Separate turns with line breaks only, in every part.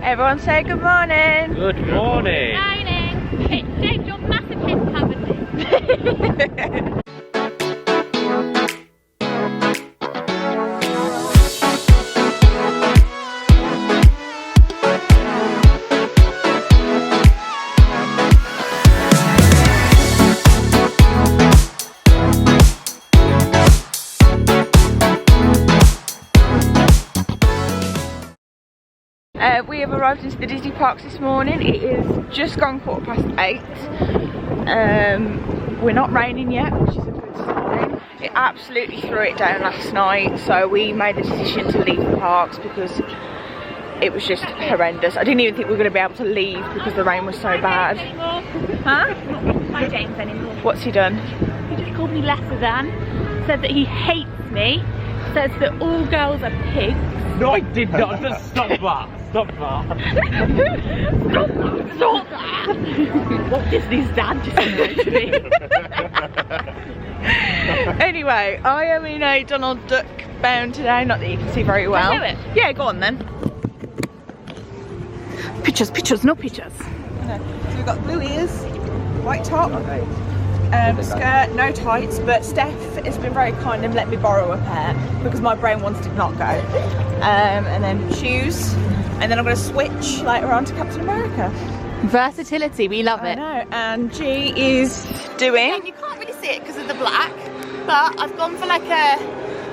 Everyone say good morning.
Good morning.
Morning. Hey, James, your massive hip haven't you?
We have arrived into the Disney parks this morning. It is just gone 8:15. We're not raining yet, which is a good sign. It absolutely threw it down last night, so we made the decision to leave the parks because it was just horrendous. I didn't even think we were going to be able to leave because the rain was so bad. Huh?
Not my James anymore.
What's he done?
He just called me lesser than, said that he hates me, says that all girls are pigs.
No, I did not. Just stop that. Stop that.
Stop that! Walt Disney's dad just announced me.
Anyway, I am in a Donald Duck bound today, not that you can see very well.
Can I do it?
Yeah, go on then.
Pictures, pictures, no pictures.
So we've got blue ears, white top, skirt, no tights, but Steph has been very kind and let me borrow a pair because my brown ones did not go. And then shoes, and then I'm going to switch later on to Captain America.
Versatility, we love
I
it.
know, and G is doing...
And you can't really see it because of the black, but I've gone for like a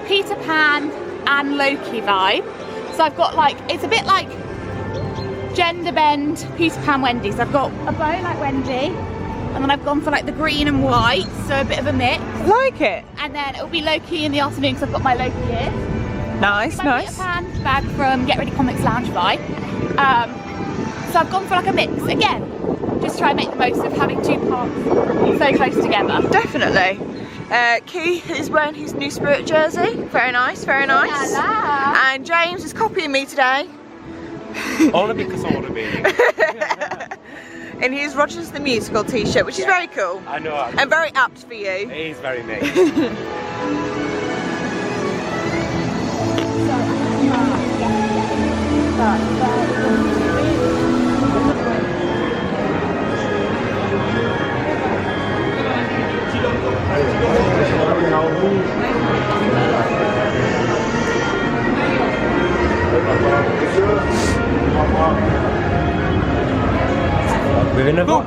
Peter Pan and Loki vibe. So I've got like, it's a bit like gender bend Peter Pan Wendy. So I've got a bow like Wendy, and then I've gone for like the green and white, so a bit of a mix.
Like it?
And then it'll be Loki in the afternoon because I've got my Loki here.
Nice,
My
nice.
Peter Pan bag from Get Ready Comics Lounge by. So I've gone for like a mix again, just try and make the most of having two parts so close together.
Definitely. Keith is wearing his new Spirit jersey. Very nice, very nice.
La la.
And James is copying me today.
Only because I want to be.
And he's Rogers the Musical t-shirt, which is very cool.
I know.
And very apt for you.
It is very me. We're in a book.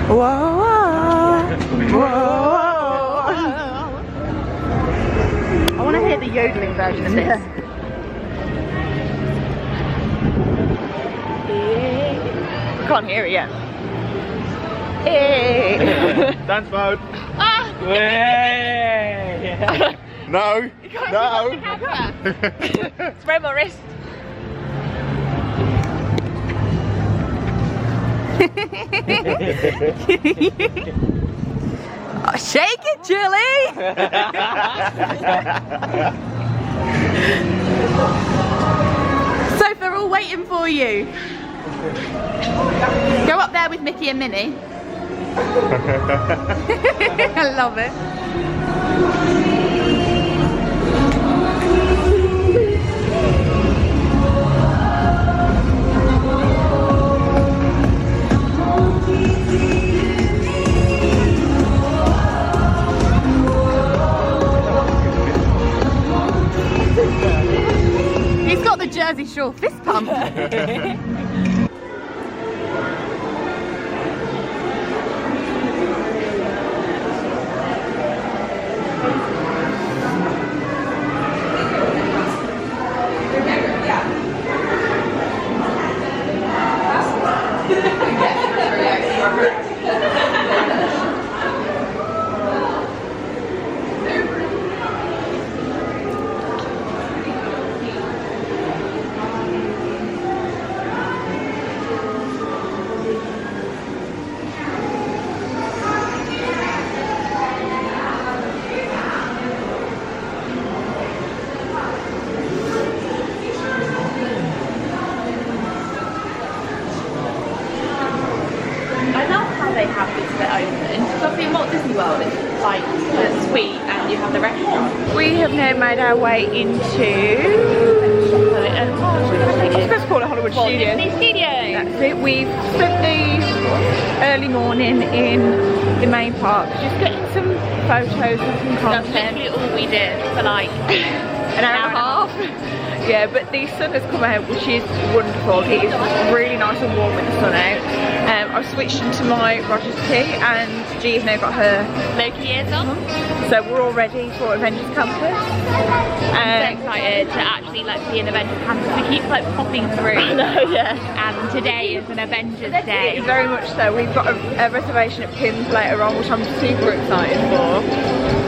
Whoa, whoa.
I want to hear the yodeling version of this.
I can't hear it yet. Hey.
Dance mode.
Ah!
Way. No. No.
Spread my wrist. Oh, shake it, Julie!
So they're all waiting for you. Go up there with Mickey and Minnie. I love it. He's got the Jersey Shore fist pump. They have this bit open. Because obviously in Walt Disney World it's like a suite and you have the restaurant.
We have now made our way into call it Hollywood
Walt
Studios.
Disney Studios.
That's it. We've spent the early morning in the main park, just getting some photos and some
That's
content.
literally all we did for like
An hour and a half. Yeah, but the sun has come out, which is wonderful. It is really nice and warm with the sun out. I've switched into my Rogers tea, and G's now got her.
Loki ears on.
So we're all ready for Avengers Campus.
I'm so excited to actually like be in Avengers Campus. We keep like popping through.
I know, yeah.
And today is an Avengers Day.
Very much so. We've got a reservation at Pim's later on, which I'm super excited for.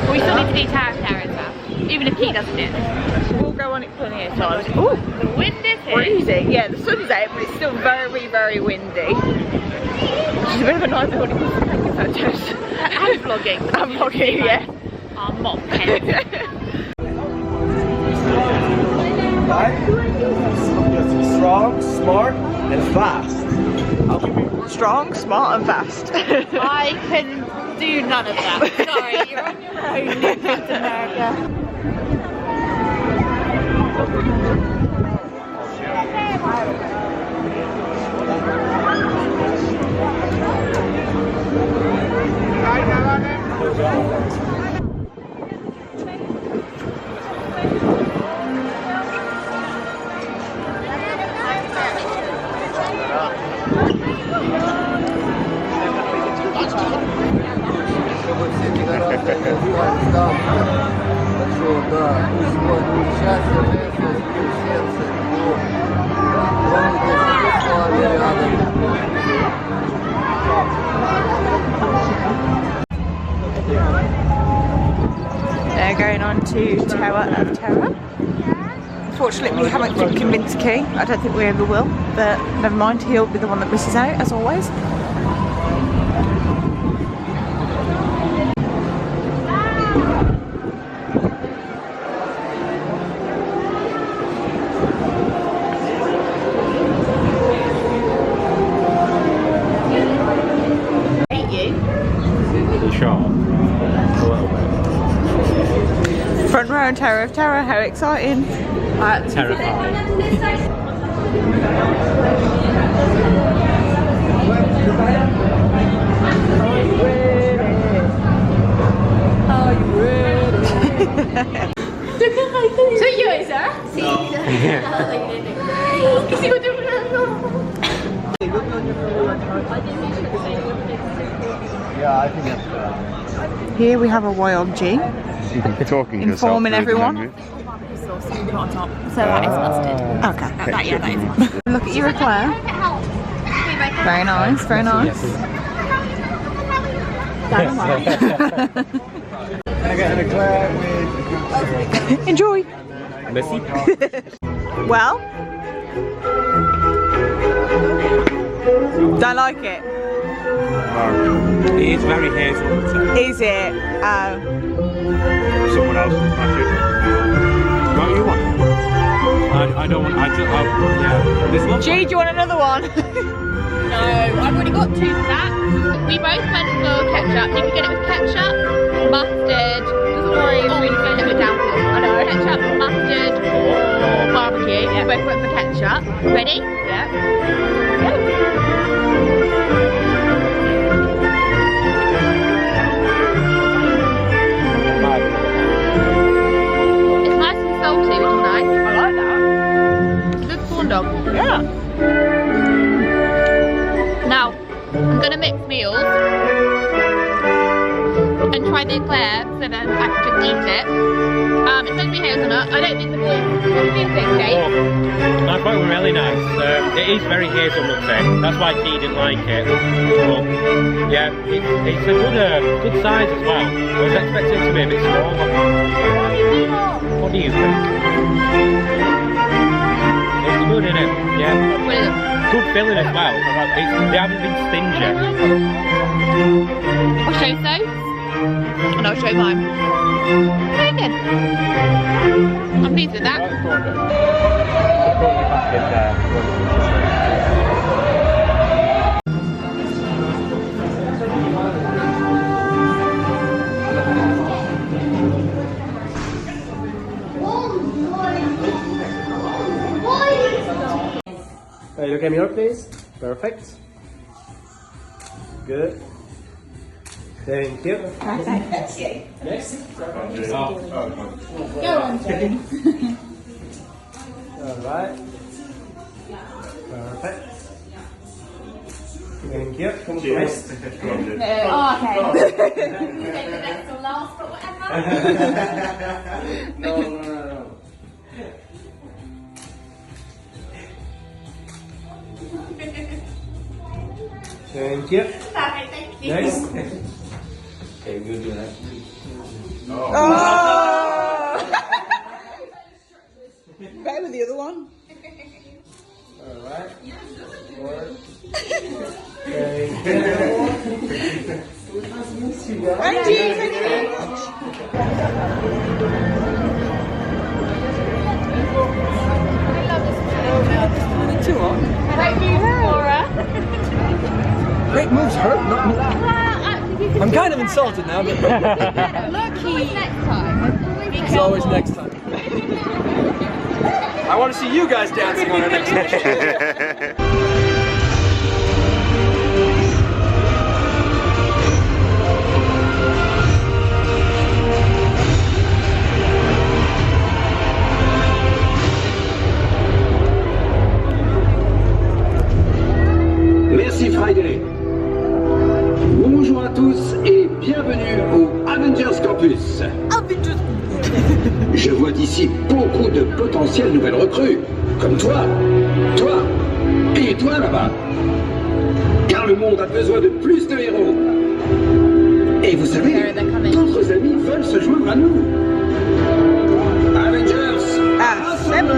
But we still need to do Tower of Terror as well, even if he doesn't it.
We'll go on it plenty of times. Ooh,
The wind is here.
freezing. Yeah, the sun's out, but it's still very, very windy. Which is a bit of a nightmare when it comes to taking photos.
I'm vlogging.
I'm vlogging, yeah.
Our mop head.
Strong, smart, and fast.
Strong, smart, and fast.
I can do none of that. Sorry, you're on your own in North America.
They're going on to Tower of Terror. Unfortunately, we haven't convinced Key. I don't think we ever will, but never mind, he'll be the one that misses out, as always. Front row and Tower of Terror, how exciting!
Terrifying.
Are you ready?
So you is that?
Yeah, I think that's
Here we have a YLG
You're talking to yourself.
informing everyone.
on top. So that is mustard.
Okay.
That is mustard.
Look at you, Eclair. Very nice, very nice.
Can I get an eclair with...
Enjoy.
Messy.
Well, don't like it.
It is very hazy.
Is it?
Someone else can smash it.
What do you want? I don't want. Yeah. There's lots.
Gee, do you want another one?
No, I've already got two of that. We both went for ketchup. You can get it with ketchup, mustard. Doesn't worry, we can get it down. I know. Ketchup, mustard, or barbecue. Yeah. We both went for ketchup. Ready? Yeah. It's nice and salty, which is nice.
I like that.
Good corn dog.
Yeah.
Now, I'm gonna mix meals and try the eclair so then I can just eat it. It's meant to be hazelnut. I don't think the boys. What do you think, Dave?
I thought it was really nice. It is very hazelnutty. That's why Dee didn't like it. But yeah, it's a good size as well. I was expecting it to be a bit smaller. What do you think? It's good, isn't it? Yeah. Good filling as well. They haven't been stingy.
I'll show you those, and I'll show you mine. Very good. I'm pleased with that.
Hey, look at me, please. Perfect. Good. Thank you. Next.
Go on, Jane.
Alright. Perfect. Thank you. Next.
Oh, okay. You say the next or last, but whatever.
No. Thank you.
Perfect, thank you.
Next.
Okay, we'll do that.
Oh! Better with the other one.
Alright.
Thank you very much. Two on.
Thank you, Laura.
Great moves hurt, not me. I'm kind of insulted now, but
Lucky. Next time.
it's always next time. I want to see you guys dancing on our next mission.
Merci Friday. Bonjour à tous et bienvenue au Avengers Campus. Je vois ici beaucoup de potentielles nouvelles recrues, comme toi et toi là-bas. Car le monde a besoin de plus de héros. Et vous savez, d'autres amis veulent se joindre à nous. Avengers, assemble!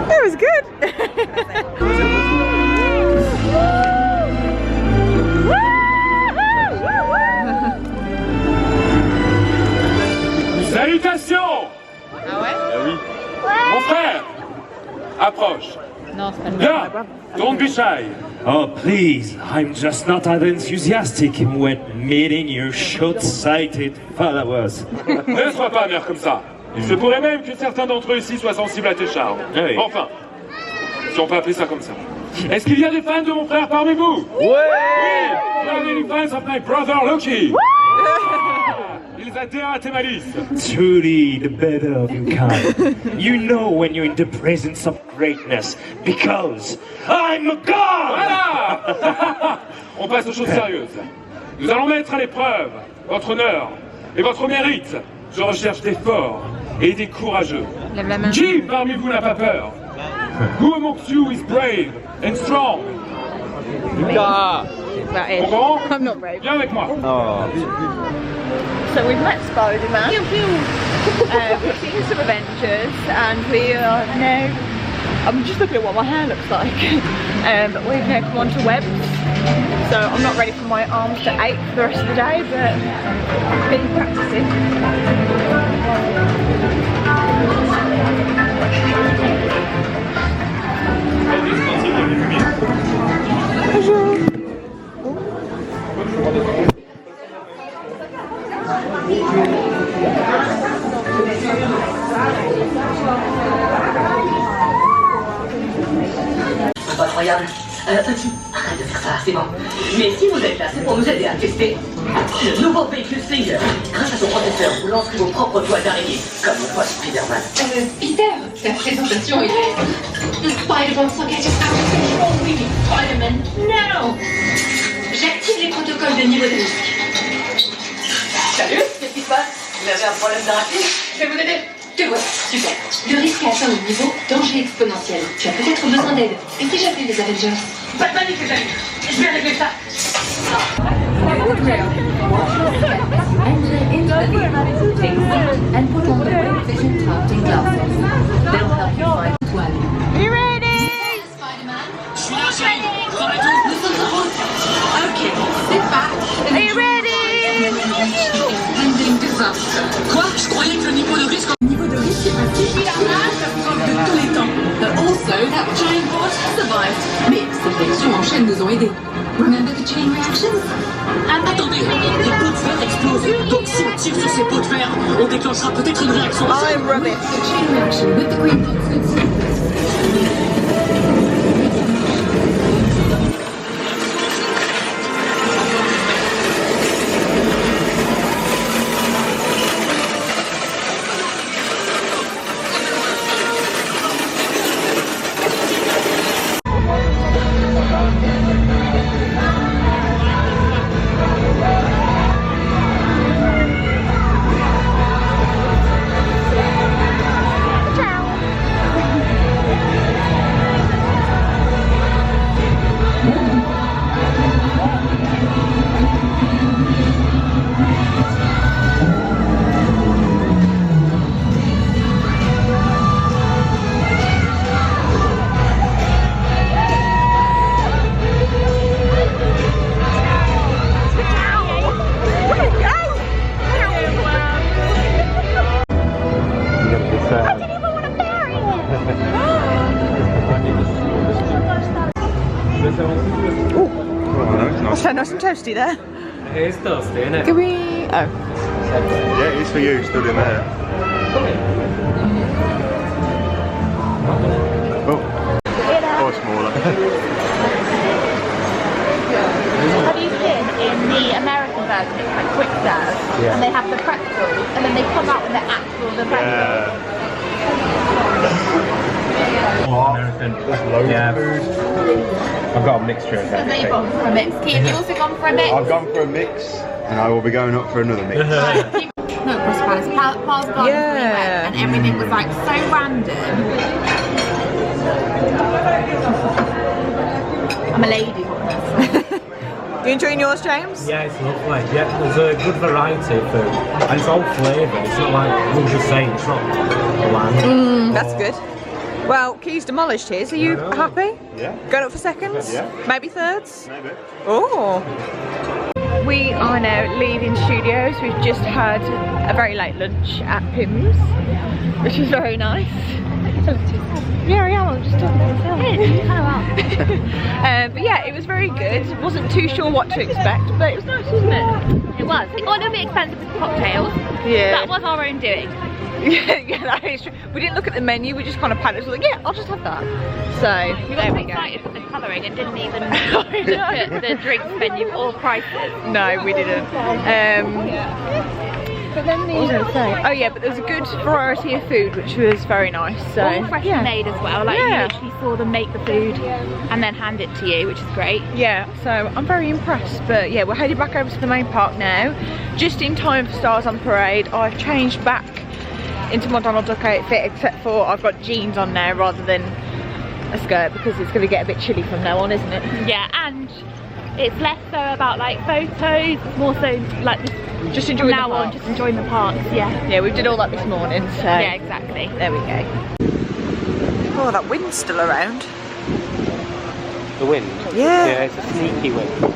That was good.
Salutations!
Ah ouais?
Ah oui. Mon frère! Approche.
Non, c'est pas
Là! Don't be shy.
Oh, please, I'm just not that enthusiastic when meeting your short-sighted followers.
Ne sois pas amer comme ça. Il se pourrait même que certains d'entre eux ici soient sensibles à tes charmes.
Oui.
Enfin, si on peut appeler ça comme ça. Est-ce qu'il y a des fans de mon frère parmi vous? Oui! Oui! Fans of my brother Loki! Ils adhèrent à tes malices.
Truly the better of your kind. You know when you're in the presence of greatness, because I'm a god!
Voilà! On passe aux choses sérieuses. Nous allons mettre à l'épreuve votre honneur et votre mérite. Je recherche des forts et des courageux.
Lève la main.
Qui parmi vous n'a pas peur? Who amongst you is brave and strong?
That is.
Bon,
I'm not brave.
viens avec moi.
So we've met Spider-Man, we've seen some Avengers, and we are now, I'm just looking at what my hair looks like, but we've now come on to webs, so I'm not ready for my arms to ache for the rest of the day, but I've been practicing. Bonjour.
Incroyable. Arrête de faire ça, c'est bon. Mais si vous êtes là, c'est pour nous aider à tester le nouveau véhicule Slinger. Grâce à son processeur, vous lancerez vos propres toiles d'araignée, comme le poids Spider-Man.
Peter, ta présentation est... Spider-Man s'engage à control, oui, Spider-Man, now. J'active les protocoles de niveau de risque. Salut.
qu'est-ce qui se passe? Vous avez un problème d'arachide? Je vais vous aider. Te voilà, super.
Le risque a atteint le niveau danger exponentiel. Tu as peut-être besoin d'aide. Et si j'appelais les Avengers?
Pas de panique, les amis. Je vais régler ça.
Enter into the vehicle, take seat, and put on the great vision targeting glasses. They'll help you find Toile.
You ready?
Spider-Man. Nous sommes en route. Okay, sit back.
Are you ready?
Pending disaster.
Quoi? Je croyais que le niveau de risque...
Niveau de risque est passé de tous les temps. But also, that giant bot survived. Mais ces réactions en chaîne nous ont aidés. Remember the chain reactions?
Attendez, les pots de fer explosent. Donc si on tire sur ces pots de fer, on déclenchera peut-être une réaction.
I'm rubbish.
The chain reaction with the green dot suits.
That's so nice and toasty there.
It is toasty, isn't it?
Can we... Oh.
Yeah, it's for you, stood in there. Oh, or smaller.
Have you seen in the American version, it's like quick serve,
Yeah.
and they have the pretzels, and then they come out with the actual pretzels.
American. Yeah. I've got a mixture of
So you've
everything.
gone for a mix. Keith, have you also gone for a mix?
I've gone for a mix, and I will be going up for another mix.
No, Chris Palace. Paul's gone
Yeah.
we went, and everything was like so random. I'm a lady.
You enjoying yours, James?
Yeah, it's lovely. Yeah, there's a good variety of food, and it's all flavoured. It's not like we were just saying, it's not bland.
That's good. Well, Key's demolished his. Are you happy?
Yeah.
Going up for seconds?
Yeah.
Maybe thirds?
Maybe.
Oh. We are now leaving studios. We've just had a very late lunch at Pim's, which is very nice. Yeah, I am. I'm just talking to myself. But yeah, it was very good. Wasn't too sure what to expect, but it was nice, wasn't it?
It was. It got a little bit expensive with the cocktails.
Yeah.
That was our own doing.
Yeah, that is true. We didn't look at the menu. We just kind of panicked. We were like, yeah, I'll just have that. So
We
there
got
we go.
excited for the colouring and didn't even look at the drinks menu or prices.
No, we didn't. But then what was I gonna say? Oh yeah, but there was a good variety of food, which was very nice. So
All freshly
yeah.
made as well. Like
Yeah.
you literally saw them make the food and then hand it to you, which is great.
Yeah, so I'm very impressed. But yeah, we're headed back over to the main park now, just in time for Stars on Parade. I've changed back into my Donald Duck outfit, except for I've got jeans on now rather than a skirt because it's going to get a bit chilly from now on, isn't it?
Yeah, and it's less so about like photos, it's more so like
just enjoying
now
the
on,
park.
just enjoying the parks. Yeah.
Yeah, we did all that this morning. So
Yeah, exactly.
there we go. Oh, that wind's still around.
The wind?
Yeah.
Yeah, it's a sneaky wind.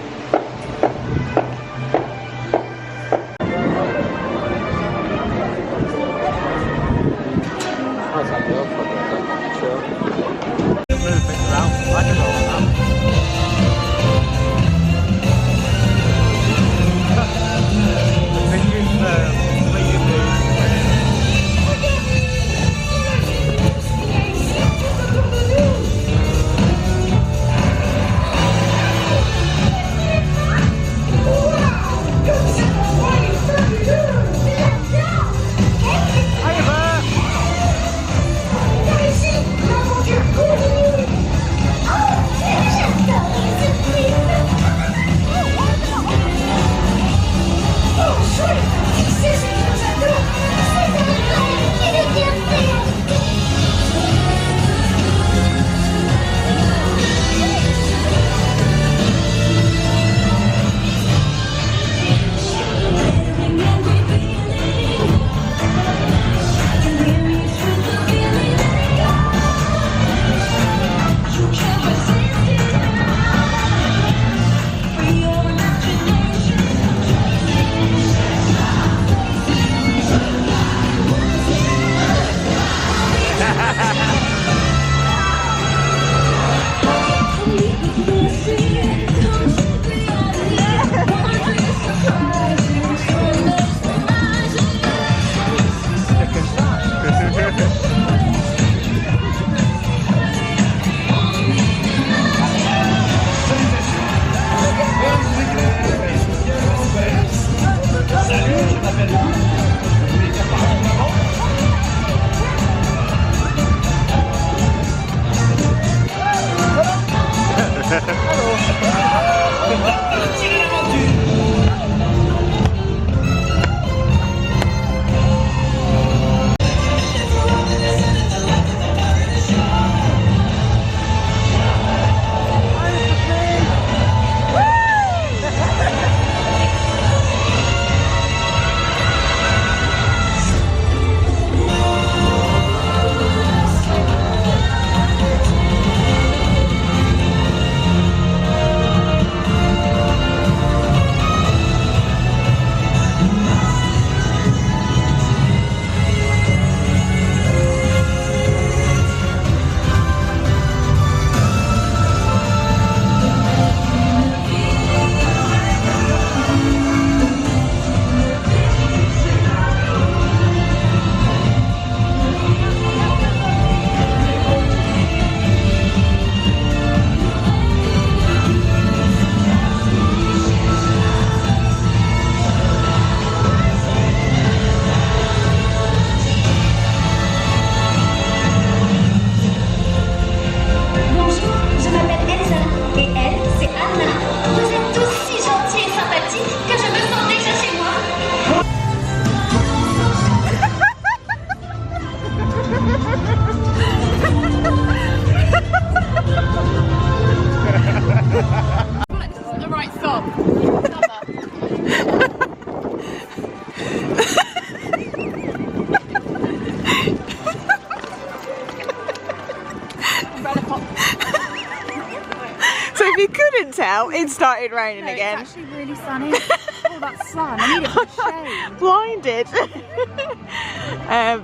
started raining again.
It's actually really sunny. Oh, that sun. I need it for shade.
Blinded.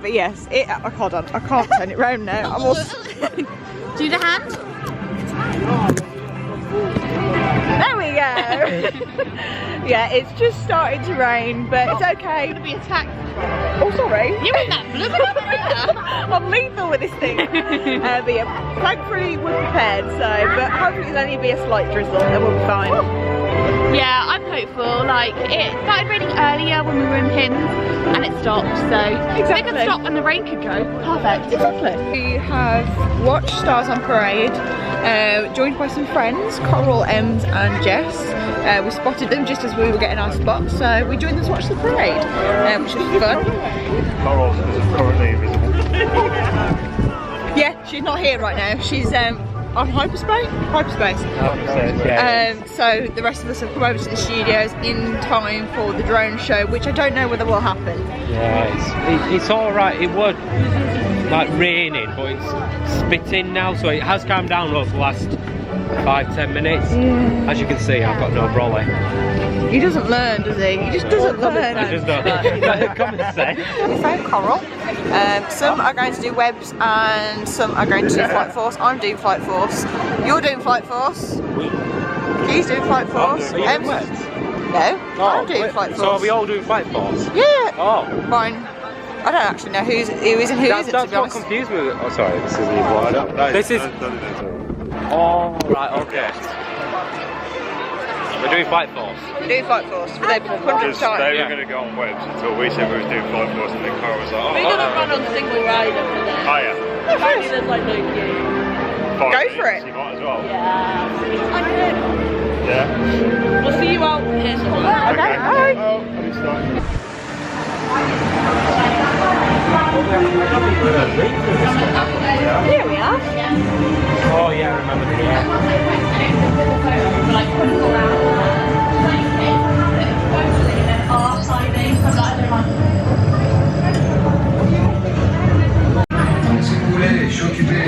But yes, hold on, I can't turn it round now. I'm all...
Do the hand.
There we go. Yeah, it's just started to rain, but it's okay.
I'm gonna be attacked.
Oh, sorry.
You're in that blue
I'm lethal with this thing. But yeah, thankfully we're prepared, so, but hopefully it'll only be a slight drizzle and we'll be fine.
Yeah, I'm hopeful. Like, it started raining earlier when we were in Pins and it stopped, so it could stop and the rain could go. Perfect.
Exactly. We have watched Stars on Parade, joined by some friends, Coral, Ems and Jess. We spotted them just as we were getting our spot, so we joined them to watch the parade, which was fun.
Coral is currently invisible.
Yeah, she's not here right now. She's on hyperspace.
Yeah.
So the rest of us have come over to the studios in time for the drone show, which I don't know whether will happen.
Yeah, it's all right. It was like raining, but it's spitting now, so it has calmed down over the last 5-10 minutes.
Yeah.
As you can see, I've got no brolly.
He doesn't learn, does he? He just doesn't learn.
I just don't. Come and say.
We found Coral. Some are going to do webs and some are going to do Flight Force. I'm doing Flight Force. You're doing Flight Force. He's doing Flight Force.
Are you doing webs?
No, I'm doing Flight Force.
So are we all doing Flight Force?
Yeah.
Oh.
Fine. I don't actually know who is and who isn't, to be honest.
That's what confused me. Oh, sorry, this isn't even what I know. This is... Oh, right, okay. We're doing Flight Force.
We're doing Flight Force for the 100th time.
They were going to go on webs until we said we was doing Flight Force, and then Cara was like, oh,
We're gonna run on single rider for that.
oh yeah.
Apparently there's like no queue.
Go for it.
You might as well.
Yeah. I could.
Yeah.
We'll see you out here somewhere.
Okay, bye.
Oh, I need to start.
Here we are.
Oh yeah, I remember the
Si vous voulez, je suis occupé.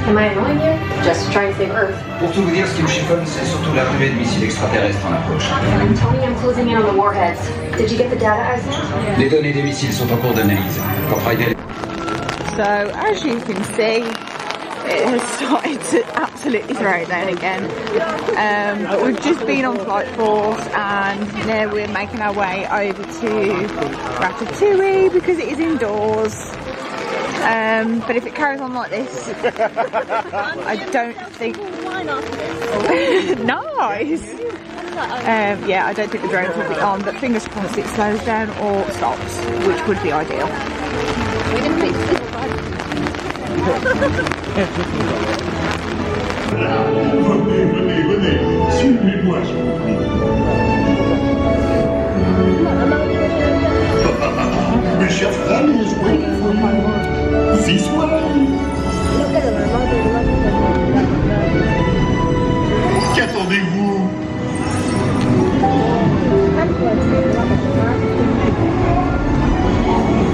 Am I annoying you? Just trying to save Earth.
Pour tout vous dire, ce qui me chiffonne, c'est surtout l'arrivée de missiles extraterrestres en approche.
I'm Tony, I'm closing in on the warheads. Did you get the data I sent?
Les données des missiles sont en cours d'analyse. Quand Friday...
So, as you can see, it has started to absolutely throw it down again. But we've just been on Flight Force and now we're making our way over to Ratatouille because it is indoors. But if it carries on like this, I don't think... Nice! Yeah, I don't think the drones will be on, but fingers crossed it slows down or stops, which would be ideal.
Venez, suivez-moi, s'il vous plaît. My chef Rami is waiting for you. This way. Qu'attendez-vous?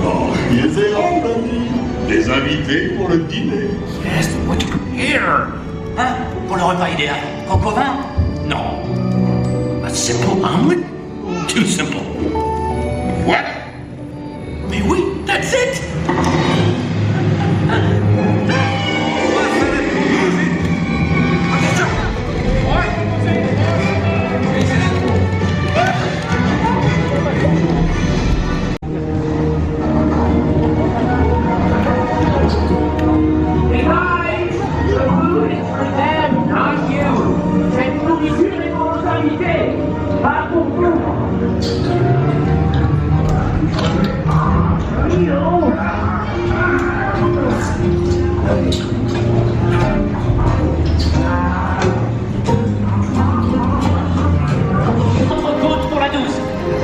Oh, viens et Rami. Des invités pour le dîner.
Yes, what to prepare? Hein? Pour le repas idéal? Coq au vin? Non. A simple omelet? Too simple. What? Mais oui, that's it! Entrecôte pour la 12.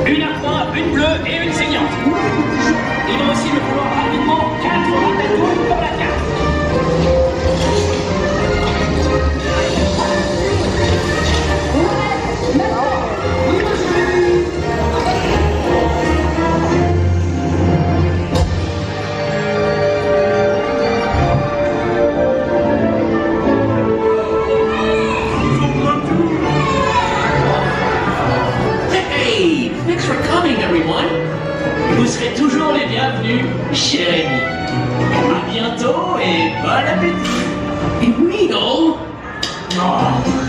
Une à point, une bleue et une saignante. Il va aussi me falloir rapidement 4 ratatouilles pour la carte. everyone. Vous serez toujours les bienvenus, cher ami. À bientôt et bon appétit. Et Meadle? Oh.